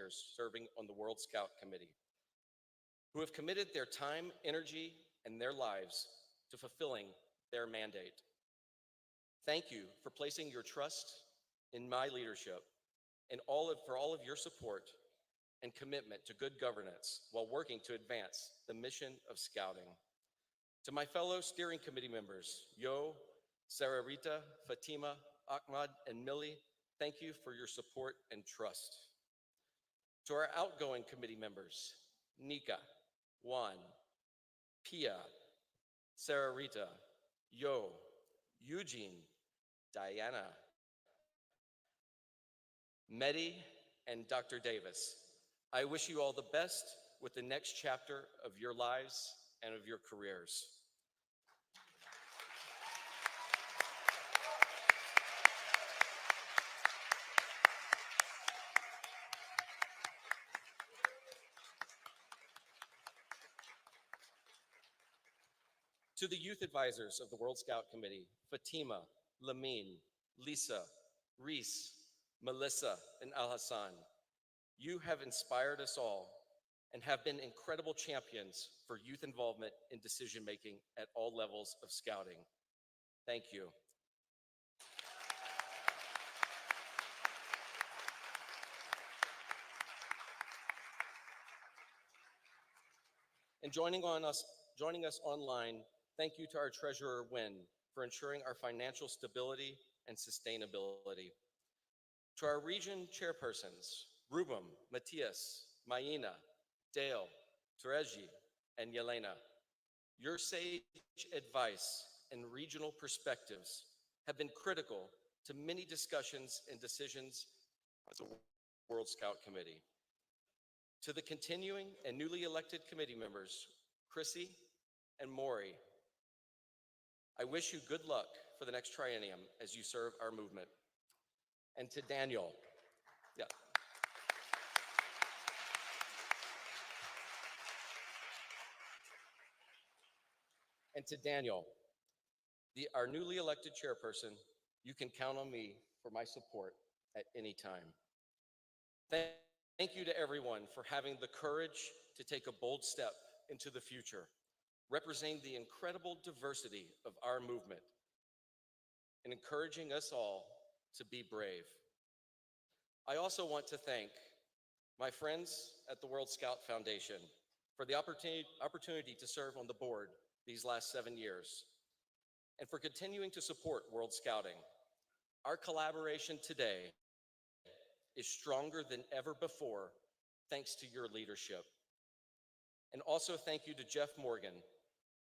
volunteers serving on the World Scout Committee, who have committed their time, energy, and their lives to fulfilling their mandate. Thank you for placing your trust in my leadership and for all of your support and commitment to good governance while working to advance the mission of Scouting. To my fellow steering committee members, Yo, Sarah-Rita, Fatima, Ahmad, and Millie, thank you for your support and trust. To our outgoing committee members, Nika, Juan, Pia, Sarah-Rita, Yo, Eugene, Diana, Mehdi, and Dr. Davis, I wish you all the best with the next chapter of your lives and of your careers. To the youth advisors of the World Scout Committee, Fatima, Lamine, Lisa, Reese, Melissa, and Al-Hassan, you have inspired us all and have been incredible champions for youth involvement in decision-making at all levels of Scouting. Thank you. And joining us online, thank you to our treasurer, Wynn, for ensuring our financial stability and sustainability. To our region chairpersons, Rubem, Matthias, Mayina, Dale, Tereji, and Yelena, your sage advice and regional perspectives have been critical to many discussions and decisions as a World Scout Committee. To the continuing and newly elected committee members, Chrissy and Maury, I wish you good luck for the next triennium as you serve our movement. And to Daniel, our newly elected chairperson, you can count on me for my support at any time. Thank you to everyone for having the courage to take a bold step into the future, representing the incredible diversity of our movement and encouraging us all to be brave. I also want to thank my friends at the World Scout Foundation for the opportunity to serve on the board these last 7 years, and for continuing to support World Scouting. Our collaboration today is stronger than ever before, thanks to your leadership. And also thank you to Jeff Morgan,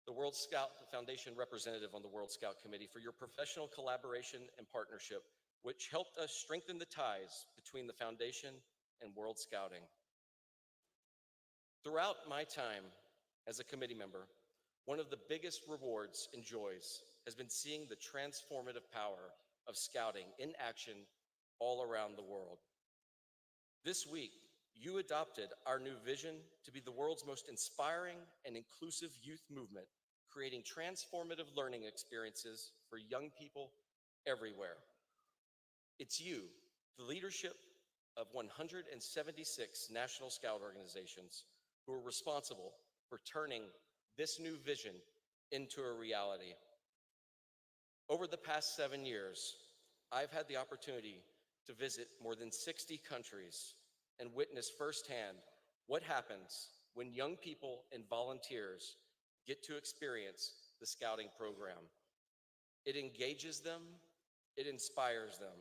the World Scout Foundation representative on the World Scout Committee, for your professional collaboration and partnership, which helped us strengthen the ties between the Foundation and World Scouting. Throughout my time as a committee member, one of the biggest rewards and joys has been seeing the transformative power of Scouting in action all around the world. This week, you adopted our new vision to be the world's most inspiring and inclusive youth movement, creating transformative learning experiences for young people everywhere. It's you, the leadership of 176 National Scout organizations, who are responsible for turning this new vision into a reality. Over the past 7 years, I've had the opportunity to visit more than 60 countries and witness firsthand what happens when young people and volunteers get to experience the Scouting program. It engages them, it inspires them,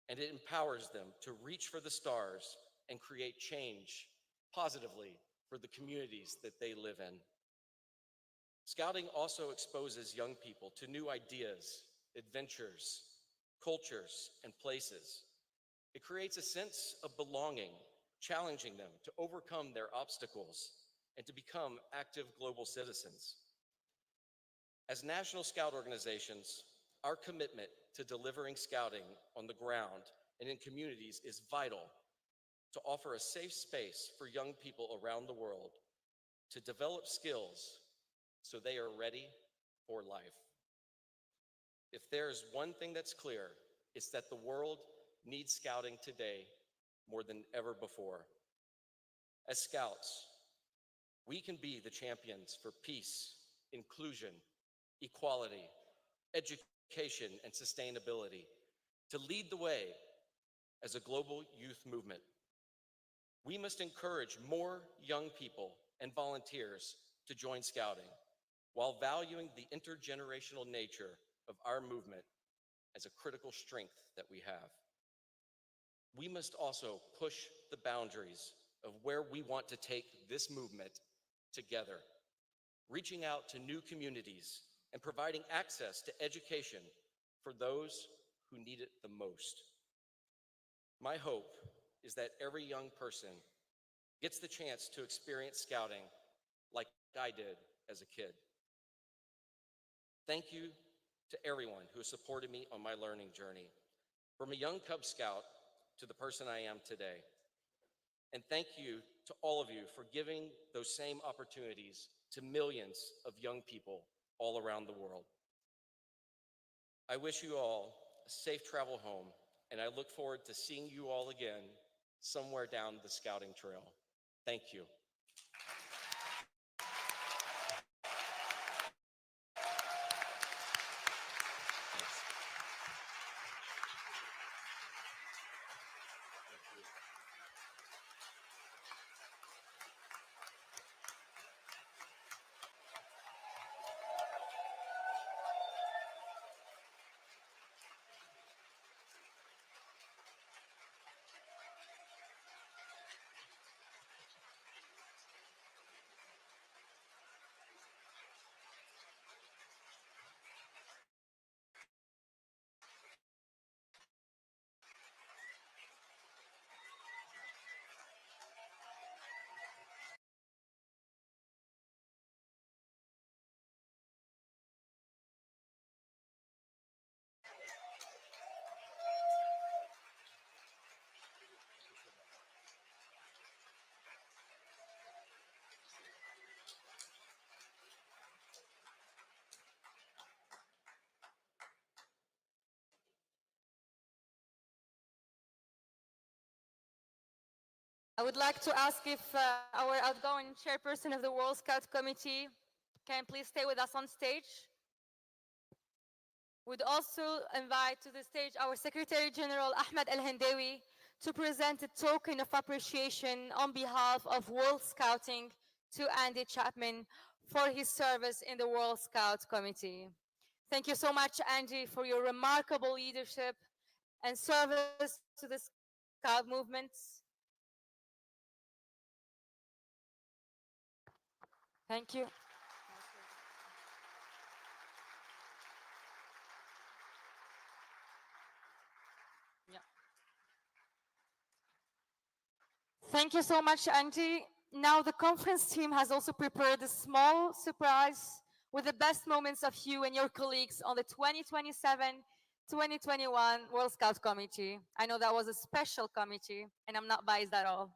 and it empowers them to reach for the stars and create change positively for the communities that they live in. Scouting also exposes young people to new ideas, adventures, cultures, and places. It creates a sense of belonging, challenging them to overcome their obstacles and to become active global citizens. As National Scout organizations, our commitment to delivering Scouting on the ground and in communities is vital to offer a safe space for young people around the world to develop skills so they are ready for life. If there's one thing that's clear, it's that the world needs Scouting today more than ever before. As Scouts, we can be the champions for peace, inclusion, equality, education, and sustainability, to lead the way as a global youth movement. We must encourage more young people and volunteers to join Scouting while valuing the intergenerational nature of our movement as a critical strength that we have. We must also push the boundaries of where we want to take this movement together, reaching out to new communities and providing access to education for those who need it the most. My hope is that every young person gets the chance to experience Scouting like I did as a kid. Thank you to everyone who has supported me on my learning journey, from a young Cub Scout to the person I am today. And thank you to all of you for giving those same opportunities to millions of young people all around the world. I wish you all a safe travel home, and I look forward to seeing you all again somewhere down the Scouting trail. Thank you. I would like to ask if our outgoing chairperson of the World Scout Committee can please stay with us on stage. Would also invite to the stage our Secretary General Ahmed Al-Hindawi to present a token of appreciation on behalf of World Scouting to Andy Chapman for his service in the World Scout Committee. Thank you so much, Andy, for your remarkable leadership and service to the Scout movement. Thank you. Yeah. Thank you so much, Angie. Now the conference team has also prepared a small surprise with the best moments of you and your colleagues on the 2027-2021 World Scout Committee. I know that was a special committee, and I'm not biased at all.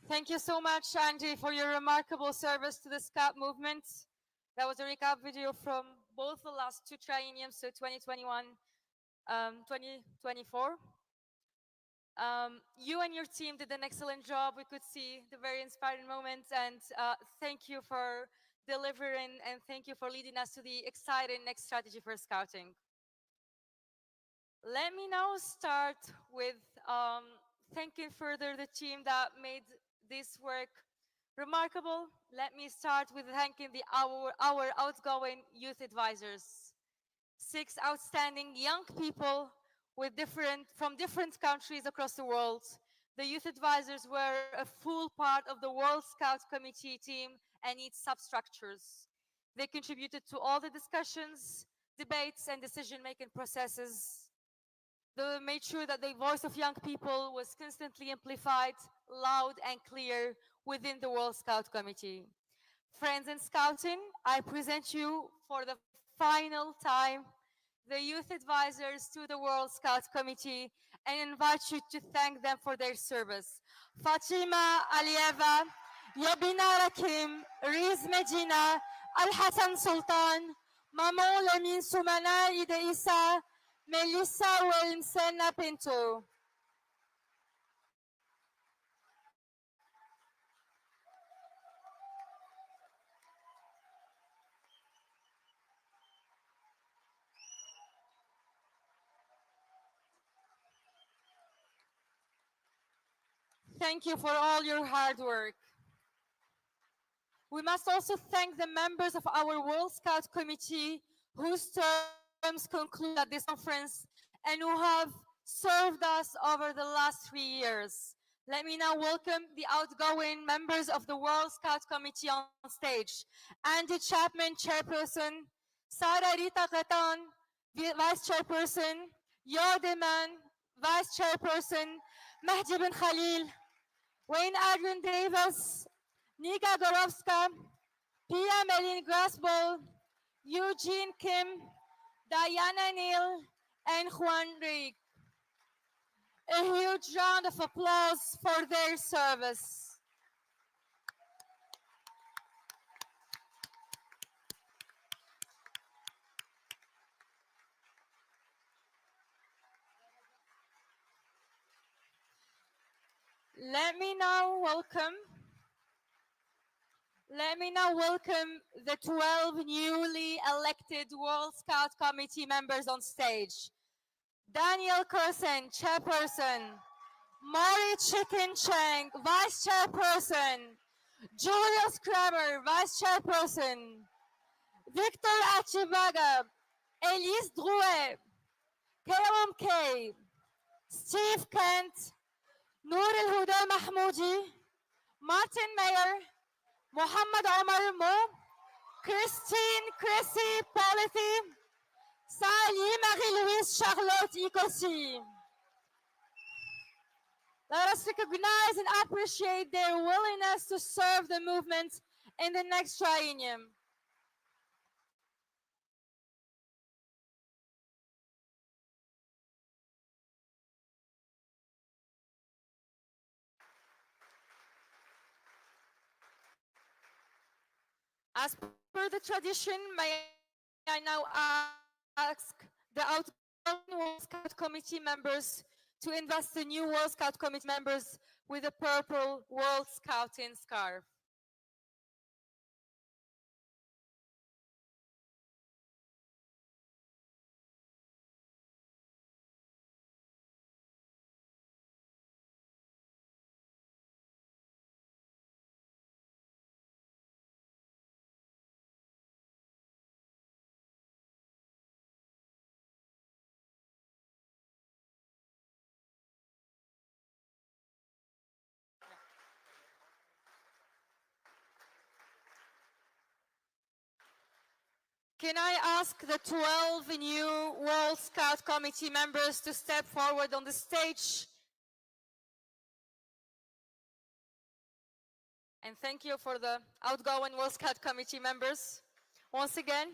Thank you so much, Angie, for your remarkable service to the Scout movement. That was a recap video from both the last two trienniums, so 2021, 2024. You and your team did an excellent job. We could see the very inspiring moments, and thank you for delivering, and thank you for leading us to the exciting next strategy for Scouting. Let me now start with thanking further the team that made this work remarkable. Let me start with thanking our outgoing youth advisors. 6 outstanding young people from different countries across the world. The youth advisors were a full part of the World Scout Committee team and its substructures. They contributed to all the discussions, debates, and decision-making processes. They made sure that the voice of young people was constantly amplified, loud and clear within the World Scout Committee. Friends in Scouting, I present you for the final time the youth advisors to the World Scout Committee and invite you to thank them for their service. Fatima Alieva, Yabina Rakim, Riz Medina, Al Hassan Sultan, Maman Lamin Soumana Ida Issa, Melissa Wilmsena Pinto. Thank you for all your hard work. We must also thank the members of our World Scout Committee whose terms conclude at this conference and who have served us over the last 3 years. Let me now welcome the outgoing members of the World Scout Committee on stage. Andy Chapman, Chairperson, Sarah Rita Khatan, Vice Chairperson, Yodeman, Vice Chairperson, Mahdi bin Khalil, Wayne Adrian Davis, Nika Gorovska, Pia Melin Grasbol, Eugene Kim, Diana Neal, and Juan Rick. A huge round of applause for their service. Let me now welcome the 12 newly elected World Scout Committee members on stage. Daniel Kursen, Chairperson. Mari Chicken Cheng, Vice Chairperson. Julius Kramer, Vice Chairperson. Victor Achibaga, Elise Drouet, Kerem Kay, Steve Kent, Noor El Huda Mahmoudi, Martin Mayer, Mohammed Omar Mo, Christine Chrissy Polithi, Sally Marie-Louise Charlotte Ikosi. Let us recognize and appreciate their willingness to serve the movement in the next triennium. As per the tradition, may I now ask the outgoing World Scout Committee members to invest the new World Scout Committee members with a purple World Scouting scarf. Can I ask the 12 new World Scout Committee members to step forward on the stage? And thank you for the outgoing World Scout Committee members once again.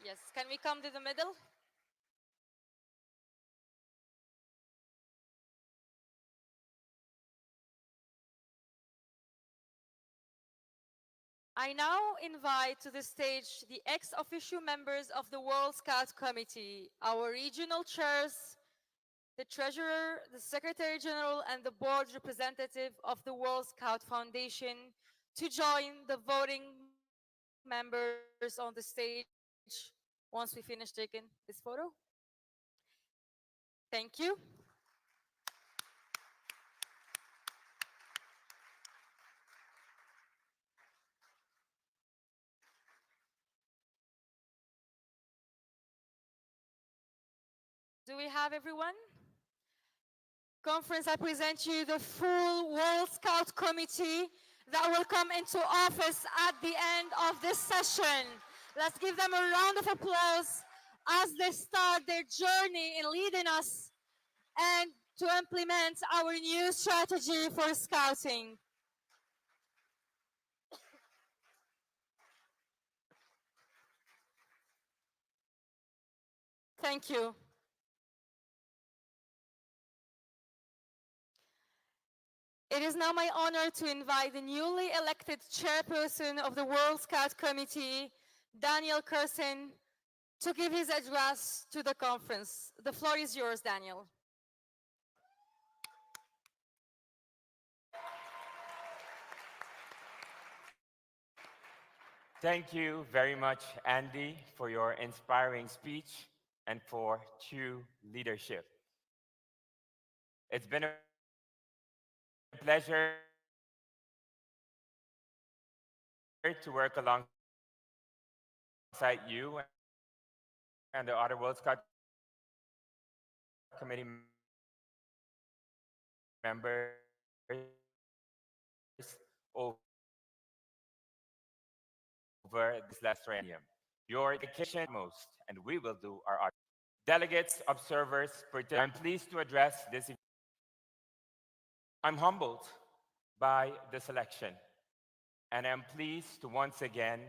Yes, can we come to the middle? I now invite to the stage the ex-officio members of the World Scout Committee, our regional chairs, the treasurer, the secretary general, and the board representative of the World Scout Foundation to join the voting members on the stage once we finish taking this photo. Thank you. Do we have everyone? Conference, I present you the full World Scout Committee that will come into office at the end of this session. Let's give them a round of applause as they start their journey in leading us and to implement our new strategy for scouting. Thank you. It is now my honor to invite the newly elected chairperson of the World Scout Committee, Daniel Kersen, to give his address to the conference. The floor is yours, Daniel. Thank you very much, Andy, for your inspiring speech and for true leadership. It's been a pleasure to work alongside you and the other World Scout Committee members over this last triennium. Your dedication most, and we will do our utmost. Delegates, observers, I'm pleased to address this event. I'm humbled by the selection, and I'm pleased to once again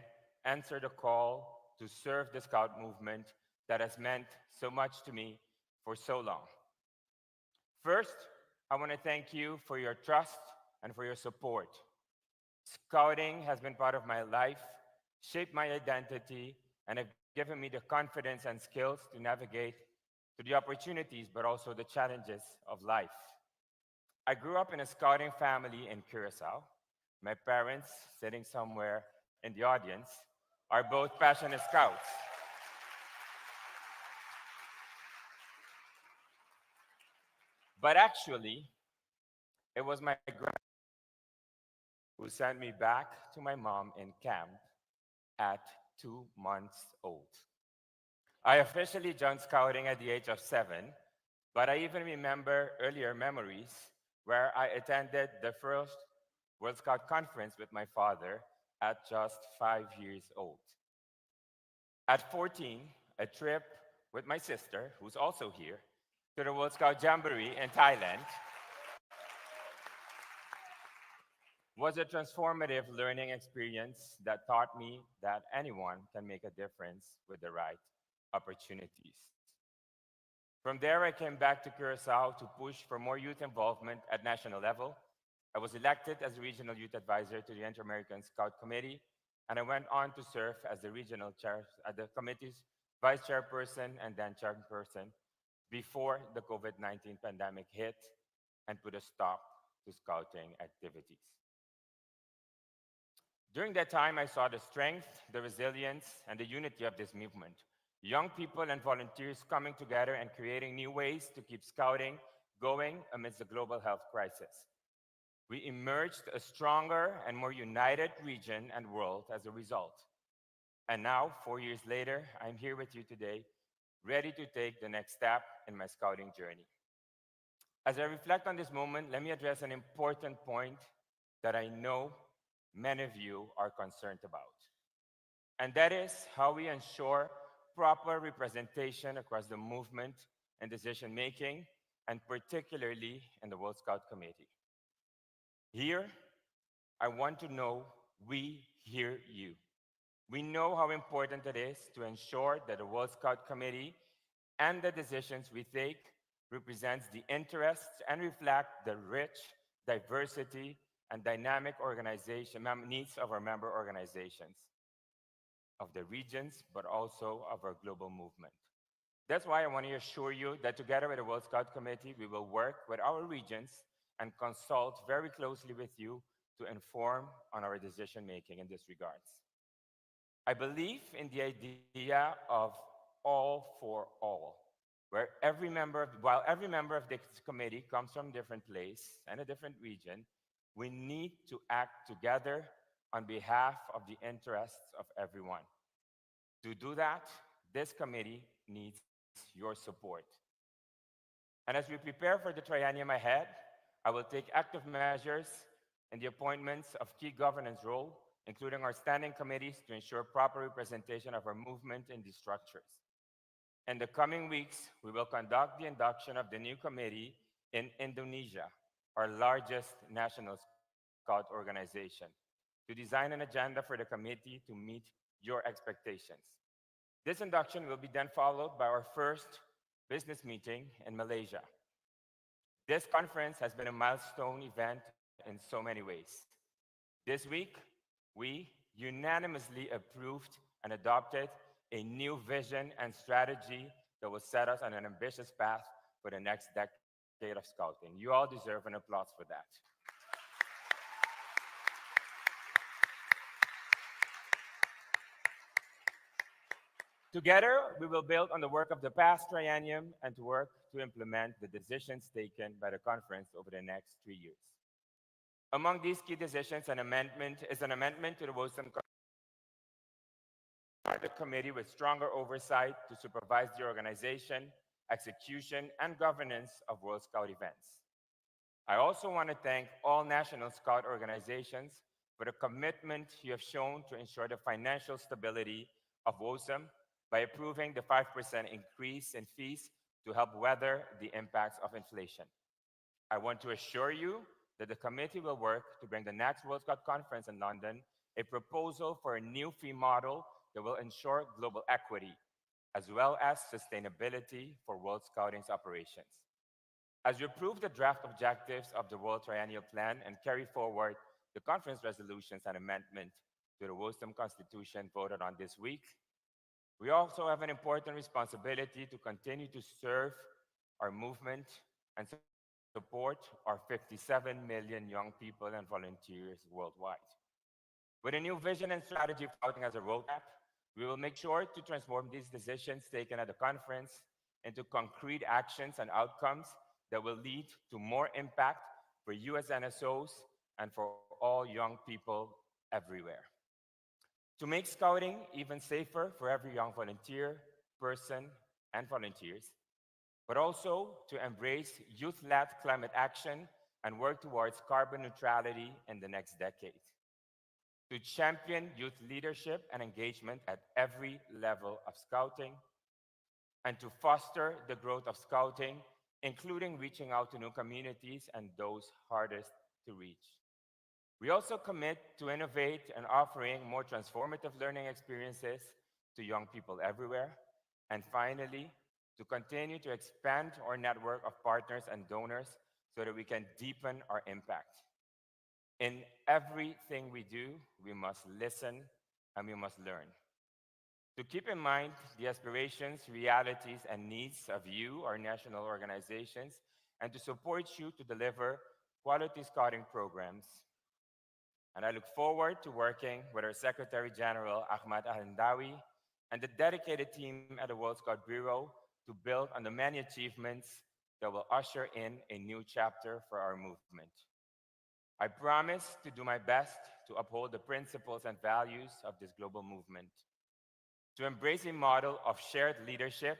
answer the call to serve the Scout movement that has meant so much to me for so long. First, I want to thank you for your trust and for your support. Scouting has been part of my life, shaped my identity, and have given me the confidence and skills to navigate through the opportunities, but also the challenges of life. I grew up in a scouting family in Curacao. My parents, sitting somewhere in the audience, are both passionate scouts. But actually, it was my grandmother who sent me back to my mom in camp at 2 months old. I officially joined scouting at the age of 7, but I even remember earlier memories where I attended the first World Scout conference with my father at just 5 years old. At 14, a trip with my sister, who's also here, to the World Scout Jamboree in Thailand was a transformative learning experience that taught me that anyone can make a difference with the right opportunities. From there, I came back to Curacao to push for more youth involvement at national level. I was elected as regional youth advisor to the Inter-American Scout Committee, and I went on to serve as the regional chair, the committee's vice chairperson and then chairperson before the COVID-19 pandemic hit and put a stop to scouting activities. During that time, I saw the strength, the resilience, and the unity of this movement. Young people and volunteers coming together and creating new ways to keep scouting going amidst the global health crisis. We emerged a stronger and more united region and world as a result. And now, 4 years later, I'm here with you today, ready to take the next step in my scouting journey. As I reflect on this moment, let me address an important point that I know many of you are concerned about. And that is how we ensure proper representation across the movement and decision-making, and particularly in the World Scout Committee. Here, I want to know we hear you. We know how important it is to ensure that the World Scout Committee and the decisions we take represents the interests and reflect the rich diversity and dynamic needs of our member organizations, of the regions, but also of our global movement. That's why I want to assure you that together with the World Scout Committee, we will work with our regions and consult very closely with you to inform on our decision making in this regards. I believe in the idea of all for all, where while every member of this committee comes from a different place and a different region, we need to act together on behalf of the interests of everyone. To do that, this committee needs your support. And as we prepare for the triennium ahead, I will take active measures in the appointments of key governance role, including our standing committees to ensure proper representation of our movement in these structures. In the coming weeks, we will conduct the induction of the new committee in Indonesia, our largest national Scout organization, to design an agenda for the committee to meet your expectations. This induction will be then followed by our first business meeting in Malaysia. This conference has been a milestone event in so many ways. This week, we unanimously approved and adopted a new vision and strategy that will set us on an ambitious path for the next decade of Scouting. You all deserve an applause for that. Together, we will build on the work of the past triennium and to work to implement the decisions taken by the conference over the next 3 years. Among these key decisions, an amendment to the Wisdom the committee with stronger oversight to supervise the organization, execution, and governance of World Scout events. I also want to thank all National Scout organizations for the commitment you have shown to ensure the financial stability of WOSM by approving the 5% increase in fees to help weather the impacts of inflation. I want to assure you that the committee will work to bring the next World Scout Conference in London a proposal for a new fee model that will ensure global equity, as well as sustainability for World Scouting's operations. As we approve the draft objectives of the World Triennial Plan and carry forward the conference resolutions and amendment to the WOSM Constitution voted on this week, we also have an important responsibility to continue to serve our movement and support our 57 million young people and volunteers worldwide. With a new vision and strategy for Scouting as a roadmap, we will make sure to transform these decisions taken at the conference into concrete actions and outcomes that will lead to more impact for you as NSOs and for all young people everywhere. To make Scouting even safer for every young volunteer, person, and volunteers, but also to embrace youth-led climate action and work towards carbon neutrality in the next decade. To champion youth leadership and engagement at every level of Scouting, and to foster the growth of Scouting, including reaching out to new communities and those hardest to reach. We also commit to innovate and offering more transformative learning experiences to young people everywhere. And finally, to continue to expand our network of partners and donors so that we can deepen our impact. In everything we do, we must listen and we must learn. To keep in mind the aspirations, realities, and needs of you, our national organizations, and to support you to deliver quality Scouting programs. And I look forward to working with our Secretary General, Ahmad Al-Hindawi, and the dedicated team at the World Scout Bureau to build on the many achievements that will usher in a new chapter for our movement. I promise to do my best to uphold the principles and values of this global movement, to embrace a model of shared leadership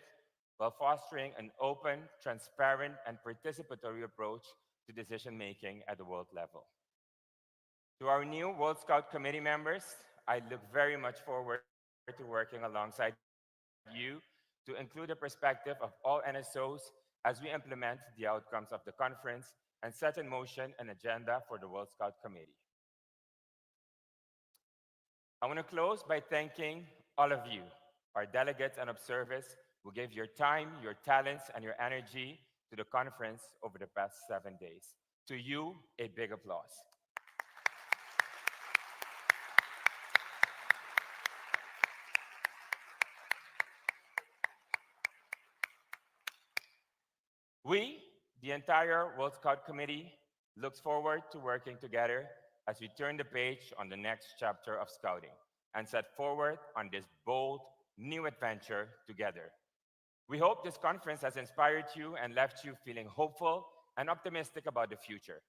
while fostering an open, transparent, and participatory approach to decision-making at the world level. To our new World Scout Committee members, I look very much forward to working alongside you to include the perspective of all NSOs as we implement the outcomes of the conference and set in motion an agenda for the World Scout Committee. I want to close by thanking all of you, our delegates and observers, who gave your time, your talents, and your energy to the conference over the past 7 days. To you, a big applause. We, the entire World Scout Committee, looks forward to working together as we turn the page on the next chapter of Scouting and set forward on this bold, new adventure together. We hope this conference has inspired you and left you feeling hopeful and optimistic about the future.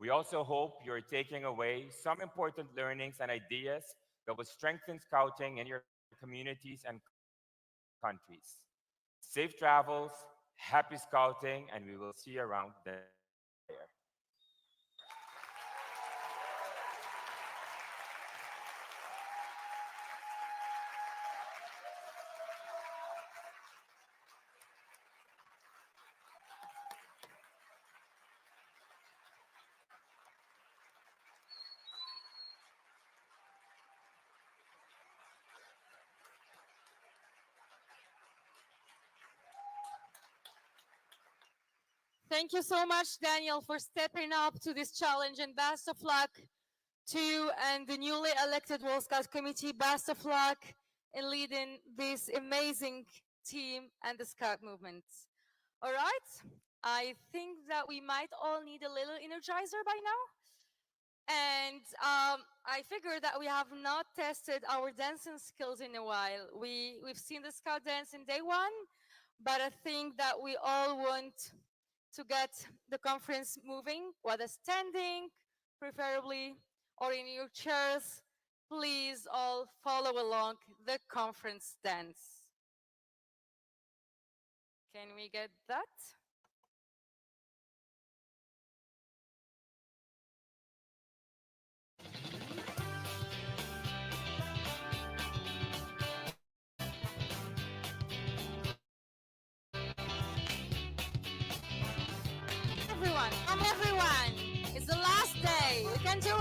We also hope you're taking away some important learnings and ideas that will strengthen Scouting in your communities and countries. Safe travels, happy Scouting, and we will see you around there. Thank you so much, Daniel, for stepping up to this challenge, and best of luck to you and the newly elected World Scout Committee. Best of luck in leading this amazing team and the Scout movement. All right, I think that we might all need a little energizer by now. And I figured that we have not tested our dancing skills in a while. We've seen the Scout dance in day one, but I think that we all want to get the conference moving, whether standing, preferably, or in your chairs. Please all follow along the conference dance. Can we get that? Everyone, come everyone. It's the last day. We can do it.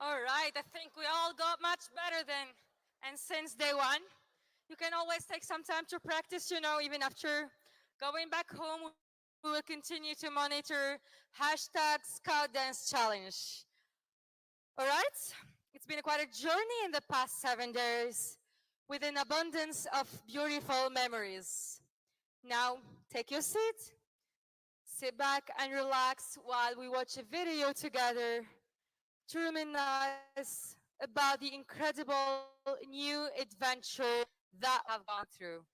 All right, I think we all got much better then. And since day one, you can always take some time to practice, even after going back home. We will continue to monitor #ScoutDanceChallenge. All right, it's been quite a journey in the past 7 days with an abundance of beautiful memories. Now, take your seat, sit back and relax while we watch a video together to remind us about the incredible new adventure that I've gone through.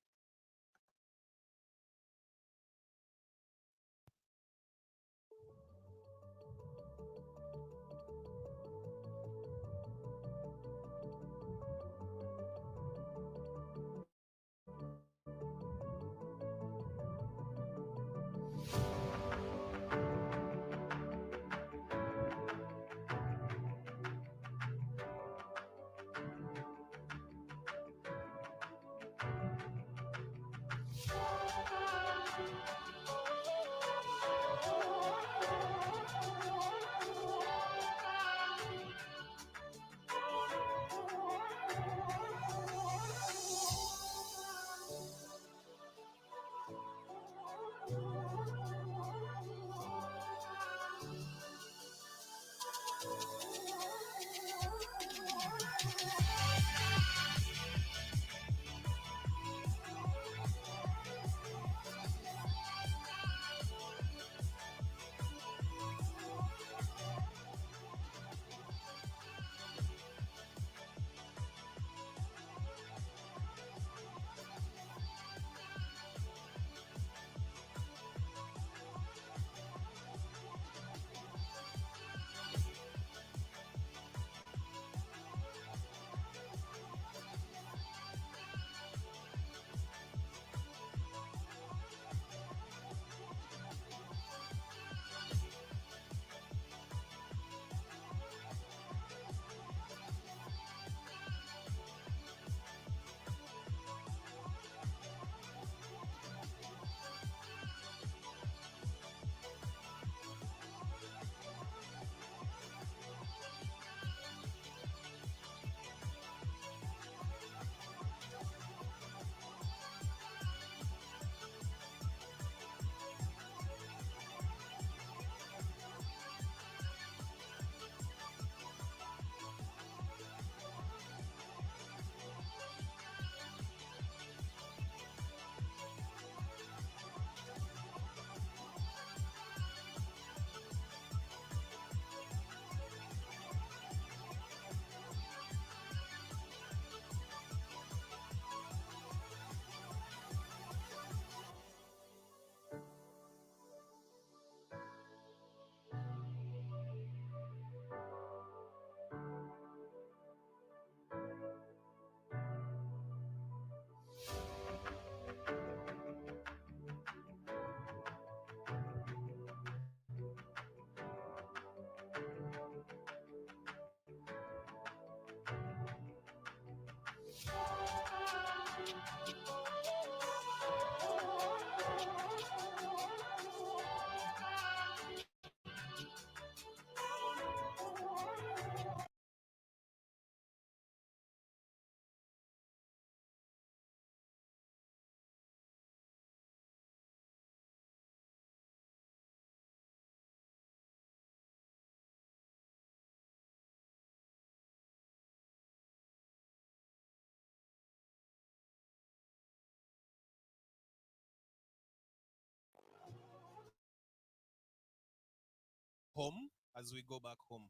as we go back home.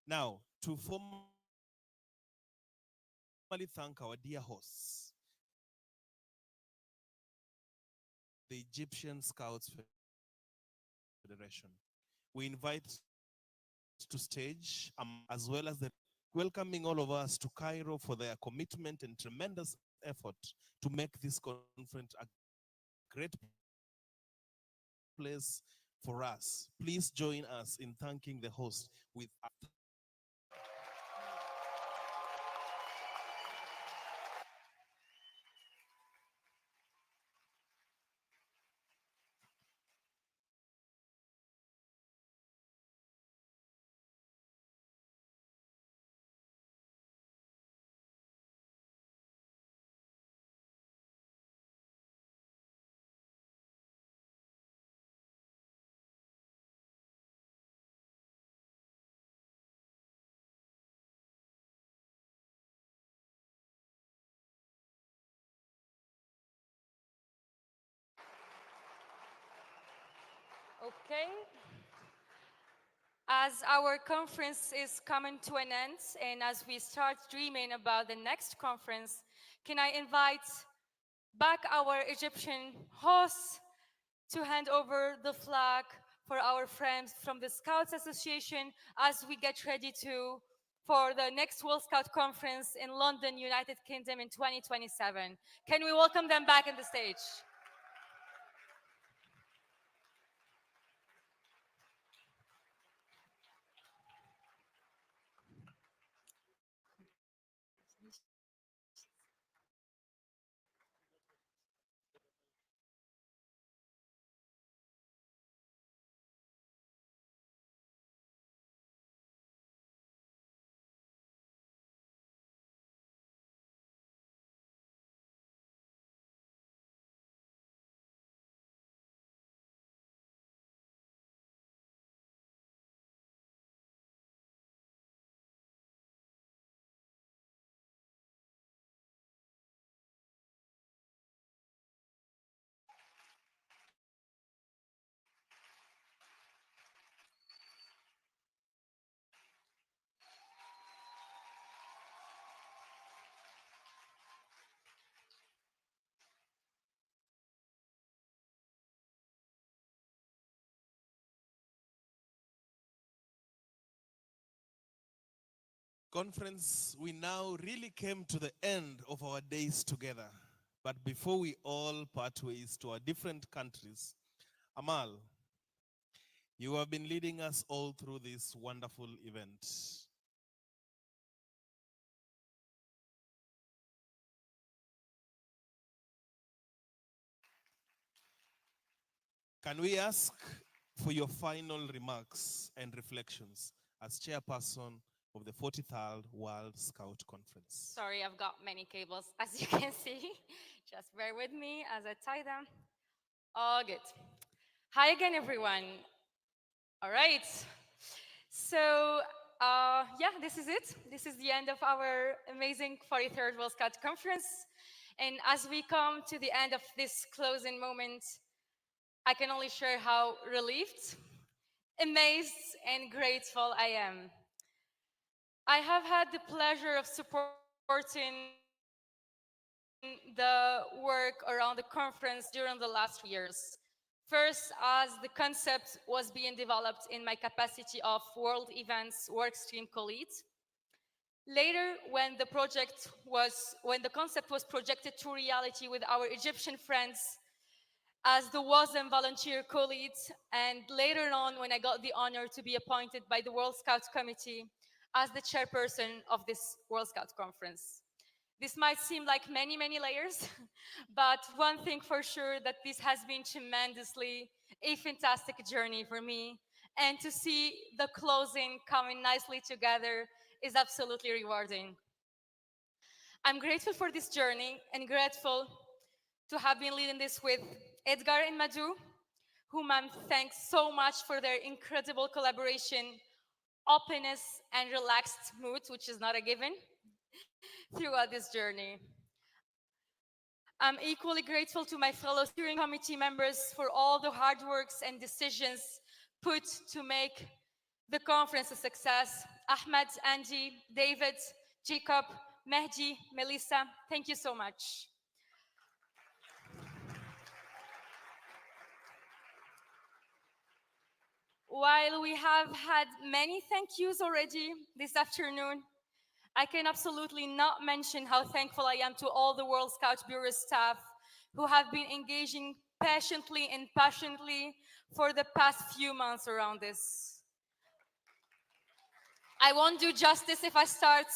Now, to formally thank our dear hosts, the Egyptian Scouts Federation. We invite to stage as well as the welcoming all of us to Cairo for their commitment and tremendous effort to make this conference a great place for us. Please join us in thanking the host with Okay. As our conference is coming to an end, and as we start dreaming about the next conference, can I invite back our Egyptian hosts to hand over the flag for our friends from the Scouts Association as we get ready for the next World Scout Conference in London, United Kingdom in 2027. Can we welcome them back on the stage? conference. We now really came to the end of our days together. But before we all part ways to our different countries, Amal, you have been leading us all through this wonderful event. Can we ask for your final remarks and reflections as chairperson of the 43rd World Scout Conference? Sorry, I've got many cables, as you can see. Just bear with me as I tie them. All good. Hi again, everyone. All right. So, yeah, this is it. This is the end of our amazing 43rd World Scout Conference. And as we come to the end of this closing moment, I can only share how relieved, amazed, and grateful I am. I have had the pleasure of supporting the work around the conference during the last years. First, as the concept was being developed in my capacity of World Events Workstream co-lead. Later, when the concept was projected to reality with our Egyptian friends as the WASM volunteer co-lead, and later on when I got the honor to be appointed by the World Scout Committee as the chairperson of this World Scout Conference. This might seem like many, many layers, but one thing for sure that this has been tremendously a fantastic journey for me, and to see the closing coming nicely together is absolutely rewarding. I'm grateful for this journey and grateful to have been leading this with Edgar and Madhu, whom I'm thanks so much for their incredible collaboration, openness, and relaxed mood, which is not a given, throughout this journey. I'm equally grateful to my fellow steering committee members for all the hard works and decisions put to make the conference a success. Ahmed, Andy, David, Jacob, Mehdi, Melissa, thank you so much. While we have had many thank yous already this afternoon, I can absolutely not mention how thankful I am to all the World Scout Bureau staff who have been engaging patiently and passionately for the past few months around this. I won't do justice if I start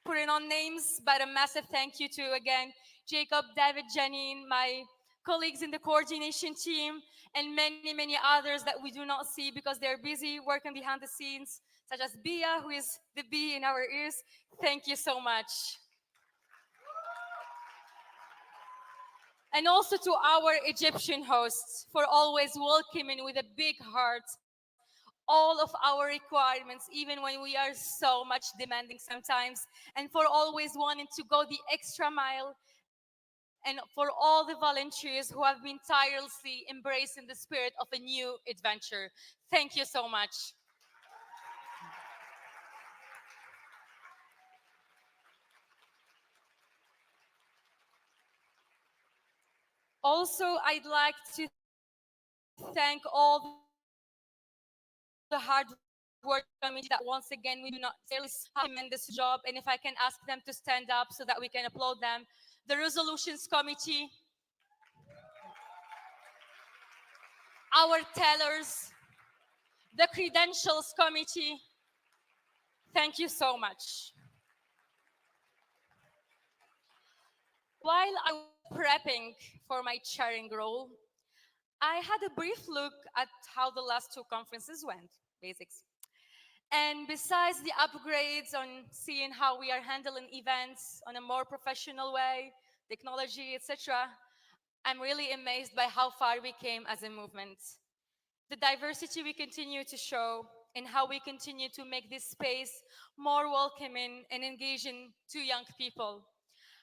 putting on names, but a massive thank you to, again, Jacob, David, Janine, my colleagues in the coordination team, and many, many others that we do not see because they're busy working behind the scenes, such as Bia, who is the bee in our ears. Thank you so much. And also to our Egyptian hosts for always welcoming with a big heart all of our requirements, even when we are so much demanding sometimes, and for always wanting to go the extra mile, and for all the volunteers who have been tirelessly embracing the spirit of a new adventure. Thank you so much. Also, I'd like to thank all the hard work committee that once again we do not necessarily have a tremendous job, and if I can ask them to stand up so that we can applaud them. The resolutions committee, our tellers, the credentials committee, thank you so much. While I was prepping for my chairing role, I had a brief look at how the last two conferences went, basics. And besides the upgrades on seeing how we are handling events on a more professional way, technology, etc., I'm really amazed by how far we came as a movement. The diversity we continue to show and how we continue to make this space more welcoming and engaging to young people.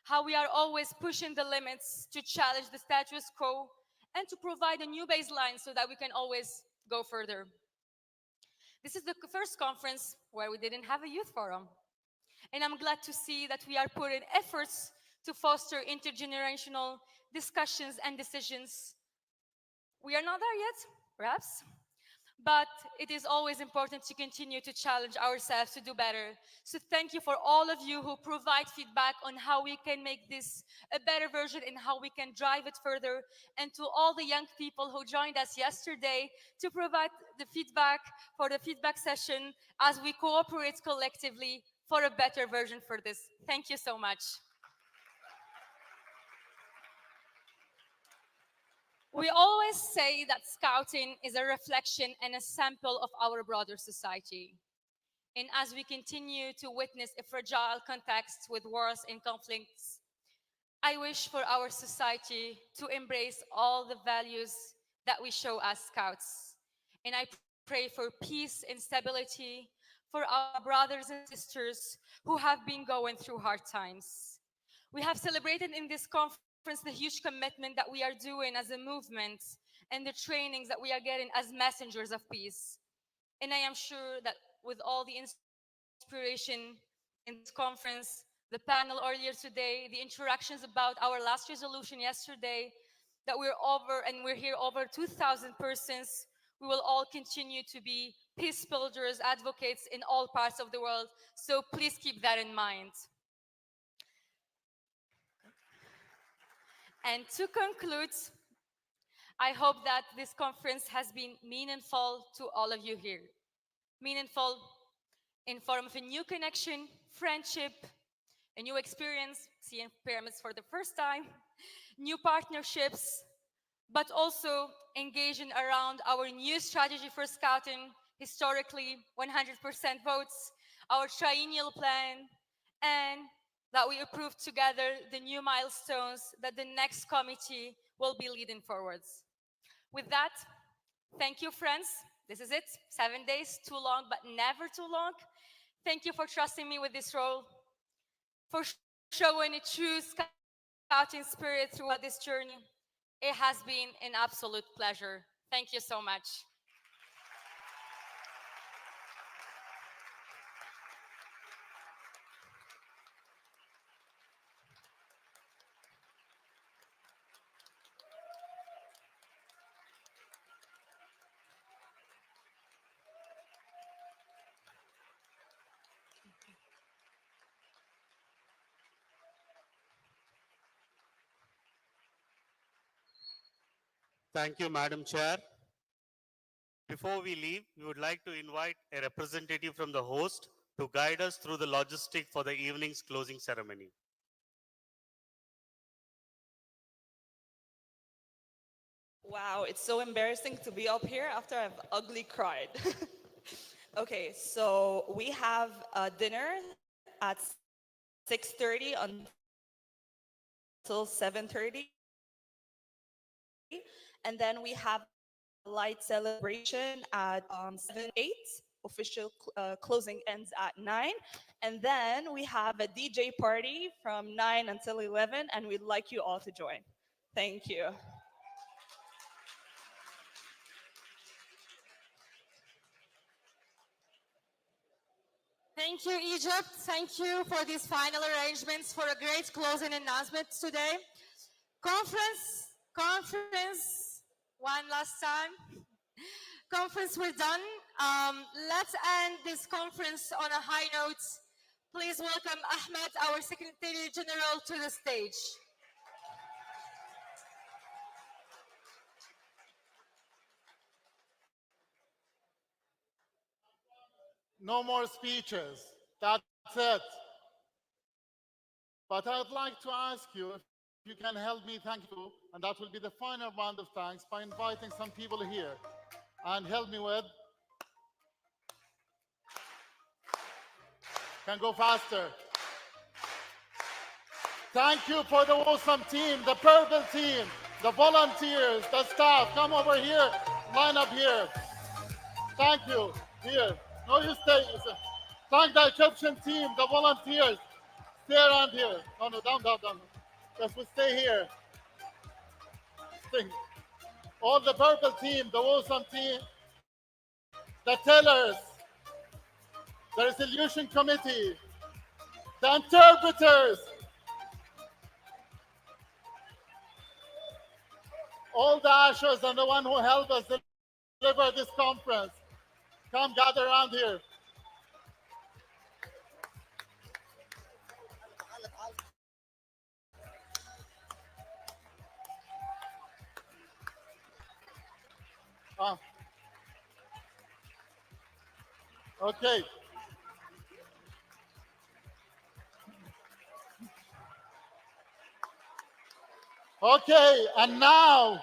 How we are always pushing the limits to challenge the status quo and to provide a new baseline so that we can always go further. This is the first conference where we didn't have a youth forum. And I'm glad to see that we are putting efforts to foster intergenerational discussions and decisions. We are not there yet, perhaps, but it is always important to continue to challenge ourselves to do better. So thank you for all of you who provide feedback on how we can make this a better version and how we can drive it further. And to all the young people who joined us yesterday to provide the feedback for the feedback session as we cooperate collectively for a better version for this. Thank you so much. We always say that Scouting is a reflection and a sample of our broader society. And as we continue to witness a fragile context with wars and conflicts, I wish for our society to embrace all the values that we show as Scouts. And I pray for peace and stability for our brothers and sisters who have been going through hard times. We have celebrated in this conference the huge commitment that we are doing as a movement and the trainings that we are getting as messengers of peace. And I am sure that with all the inspiration in this conference, the panel earlier today, the interactions about our last resolution yesterday, that we're here over 2,000 persons, we will all continue to be peace builders, advocates in all parts of the world. So please keep that in mind. And to conclude, I hope that this conference has been meaningful to all of you here. Meaningful in form of a new connection, friendship, a new experience, seeing pyramids for the first time, new partnerships, but also engaging around our new strategy for Scouting, historically 100% votes, our triennial plan, and that we approved together the new milestones that the next committee will be leading forwards. With that, thank you, friends. This is it. 7 days, too long, but never too long. Thank you for trusting me with this role, for showing a true Scouting spirit throughout this journey. It has been an absolute pleasure. Thank you so much. Thank you, Madam Chair. Before we leave, we would like to invite a representative from the host to guide us through the logistic for the evening's closing ceremony. Wow, it's so embarrassing to be up here after I've ugly cried. Okay, so we have a dinner at 6:30 until 7:30. And then we have a light celebration at 7-8. Official closing ends at 9. And then we have a DJ party from 9 until 11, and we'd like you all to join. Thank you. Thank you, Egypt. Thank you for these final arrangements for a great closing announcement today. Conference, one last time. Conference, we're done. Let's end this conference on a high note. Please welcome Ahmed, our Secretary General, to the stage. No more speeches. That's it. But I'd like to ask you if you can help me, thank you, and that will be the final round of thanks by inviting some people here and help me with. Can go faster. Thank you for the awesome team, the purple team, the volunteers, the staff. Come over here, line up here. Thank you. Here. No, you stay. Thank the Egyptian team, the volunteers. Stay around here. No, down. Just we stay here. All the purple team, the awesome team, the tellers, the resolution committee, the interpreters, all the ushers and the one who helped us deliver this conference. Come gather around here. Okay. Okay, and now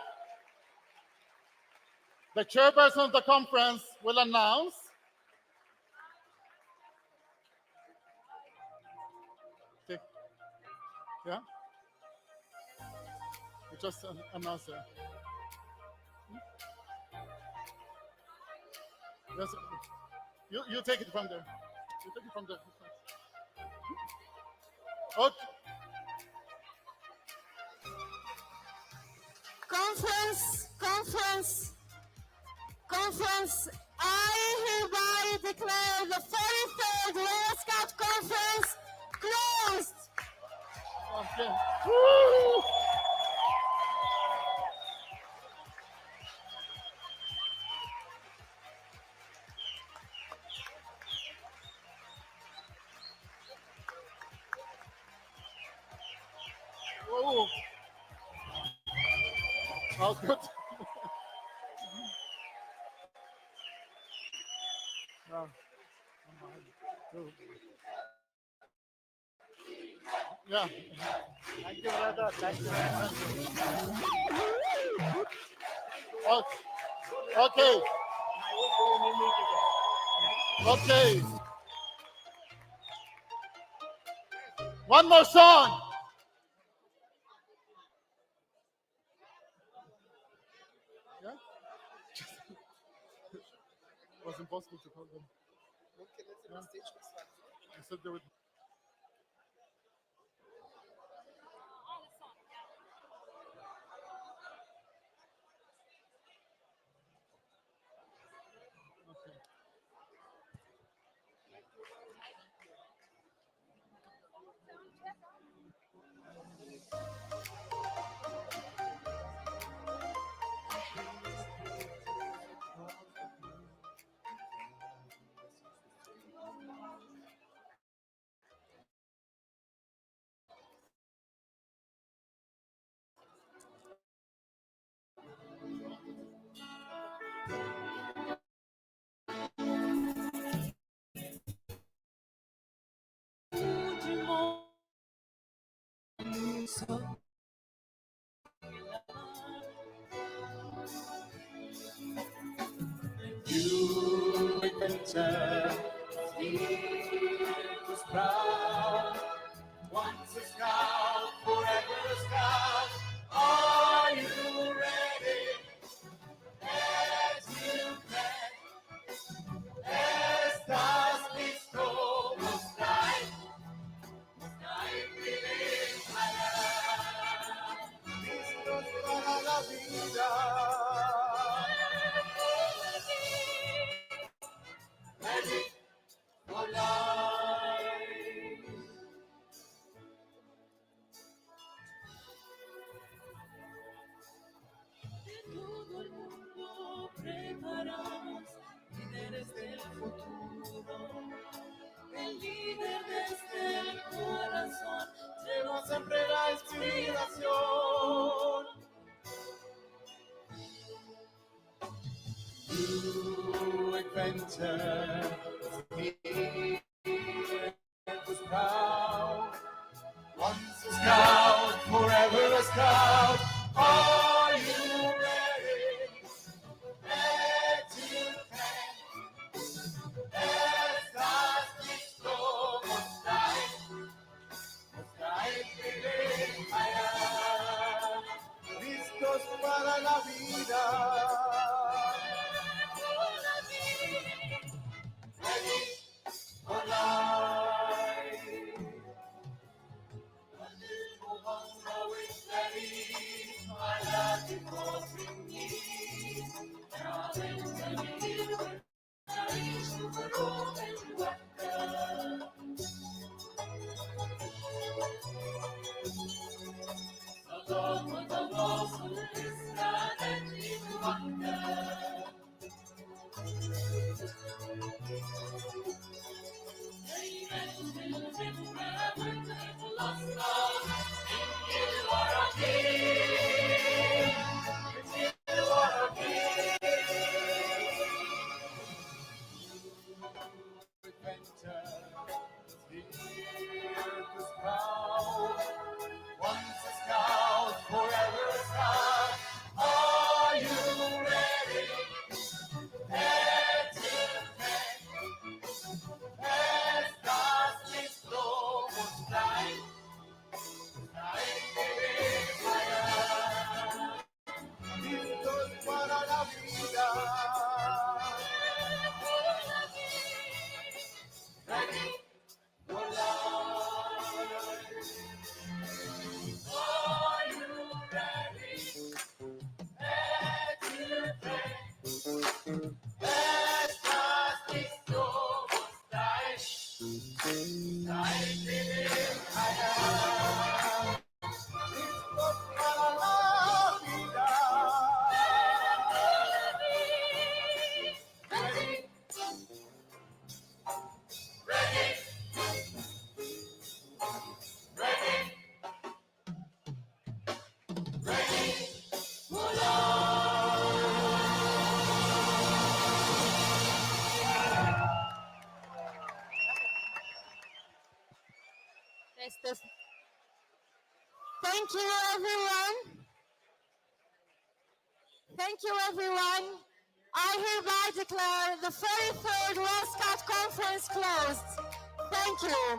the chairperson of the conference will announce yeah? You just announce it. Yes. You take it from there. You take it from there. Okay. Conference, I hereby declare the 43rd Royal Scout Conference closed. Okay. Woo! Whoa. Oh, good. Yeah. Thank you, brother. Thank you. Okay. Okay. One more song. Yeah? It was impossible to call them. Yeah. I said they would. You adventure, he was proud. Once a scout, forever a scout. Are you ready? As you can. Estás listo, mostrar. Listos para la vida. Ready for life. De todo el mundo preparamos líderes del futuro. El líder desde el corazón lleva siempre la inspiración. You adventure, he was proud. Once a scout, forever a scout. Are you ready? As you can. Estás listo, mostrar vivir allá. Listos para la vida. Ready for life. Once a scout, forever a scout. Are you ready? As you can. Estás listo, mostrar vivir allá. Listos para la vida. Ready for life. Are you ready? As you can. Estás listo, mostrar vivir allá. Listos para la vida. Ready. Ready. Ready. Ready for life. Thank you, everyone. Thank you, everyone. I hereby declare the 43rd World Scout Conference closed. Thank you.